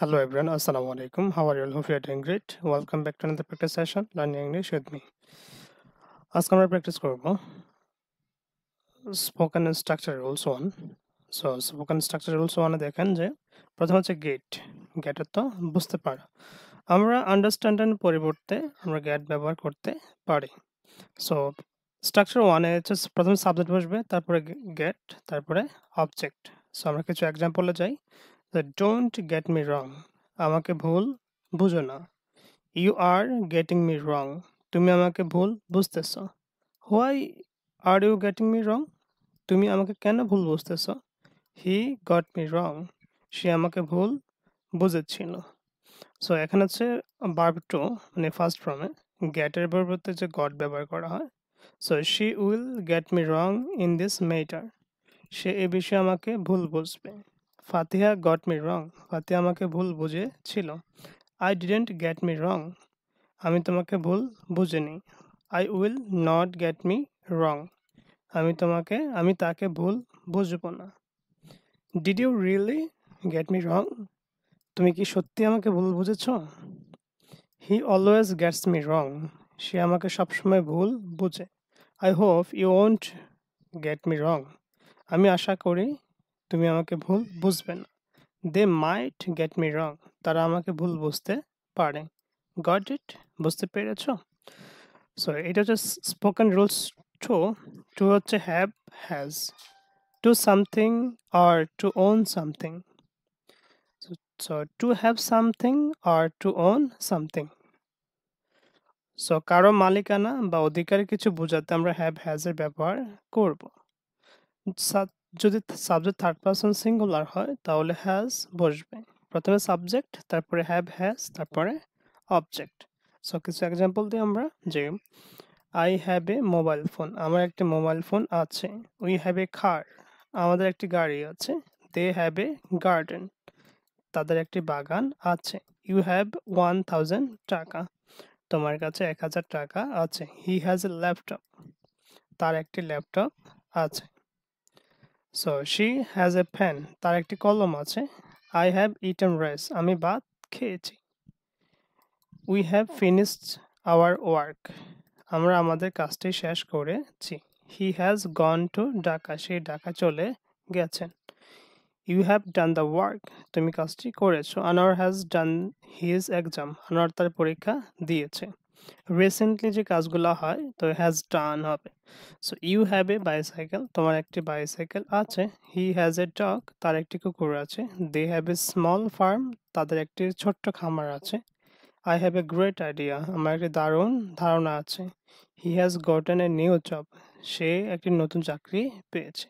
Hello everyone, Assalamu alaikum. How are you all? Hope you are doing great. Welcome back to another practice session, Learning English with me. আজকে আমরা practice করব spoken structure rules 1। So spoken structure rules 1 দেখেন যে প্রথম হচ্ছে গেটের তো বুঝতে পারা। আমরা আন্ডারস্ট্যান্ডের পরিবর্তে আমরা গেট ব্যবহার করতে পারি। সো স্ট্রাকচার 1 এ হচ্ছে প্রথমে সাবজেক্ট বসবে, তারপরে গেট, তারপরে অবজেক্ট। সো আমরা কিছু এক্সাম্পলে যাই। ডোন্ট গেট মি রং, আমাকে ভুল বুঝো না। You are getting me wrong, তুমি আমাকে ভুল বুঝতেছ। Why are you getting me wrong, তুমি আমাকে কেন ভুল বুঝতেছ। হি গট মি রং, সে আমাকে ভুল বুঝেছিল। সো এখানে হচ্ছে ভার্ব টু মানে ফার্স্ট ফর্মে গেটের পরিবর্তে যে গট ব্যবহার করা হয়। So she will get me wrong in this matter, সে এ বিষয়ে আমাকে ভুল বুঝবে। ফাতিহা গট মি রং, ফাতিহা আমাকে ভুল বুঝেছিল। I didn't get me wrong, আমি তোমাকে ভুল বুঝিনি। I will not get me wrong, আমি তাকে ভুল বুঝবো না। Did you really get me wrong, তুমি কি সত্যি আমাকে ভুল বুঝেছ। He always gets me wrong, সে আমাকে সবসময় ভুল বুঝে। I hope you won't get me wrong, আমি আশা করি তুমি আমাকে ভুল বুঝবে না। দে মাইট গেট মি রং, তারা আমাকে ভুল বুঝতে পারে। গট ইট, বুঝতে পেরেছ। সো এটা হচ্ছে স্পোকেন রুলস টু হচ্ছে হ্যাভ, হ্যাজ, টু সামথিং আর to own something. So to have something আর টু ওন সামথিং। সো কারো মালিকানা বা অধিকারের কিছু বোঝাতে আমরা হ্যাভ, হ্যাজ এর ব্যবহার করব। যদি সাবজেক্ট থার্ড পারসন সিঙ্গুলার হয় তাহলে হ্যাজ বসবে। প্রথমে সাবজেক্ট, তারপরে হ্যাভ, হ্যাজ, তারপরে অবজেক্ট। সো কিছু এক্সাম্পল দিই আমরা যে I have A mobile phone, আমার একটি মোবাইল ফোন আছে। উই হ্যাভ এ কার, আমাদের একটি গাড়ি আছে। দে হ্যাভ এ গার্ডেন, তাদের একটি বাগান আছে। ইউ হ্যাভ 1000 টাকা, তোমার কাছে 1000 টাকা আছে। হি হ্যাজ এ ল্যাপটপ, তার একটি ল্যাপটপ আছে। So she has a pen, তার একটি কলম আছে। আই হ্যাভ ইটেন রাইস, আমি ভাত খেয়েছি। We have finished our work, আমরা আমাদের কাজটি শেষ করেছি। He has gone to Dhaka, সে ঢাকা চলে গেছেন। You have done the work, তুমি কাজটি করেছো। Anwar has done his exam, Anwar তার পরীক্ষা দিয়েছে। রিসেন্টলি যে কাজগুলো হয় তো হ্যাজ ডান হবে। So you have a bicycle, তোমার একটি বাইসাইকেল আছে। হি হ্যাজ এ ডগ, তার একটি কুকুর আছে। They have a small farm, তাদের একটি ছোট্ট খামার আছে। I have a great idea, আমার একটি দারুণ ধারণা আছে। He has gotten a new job, সে একটি নতুন চাকরি পেয়েছে।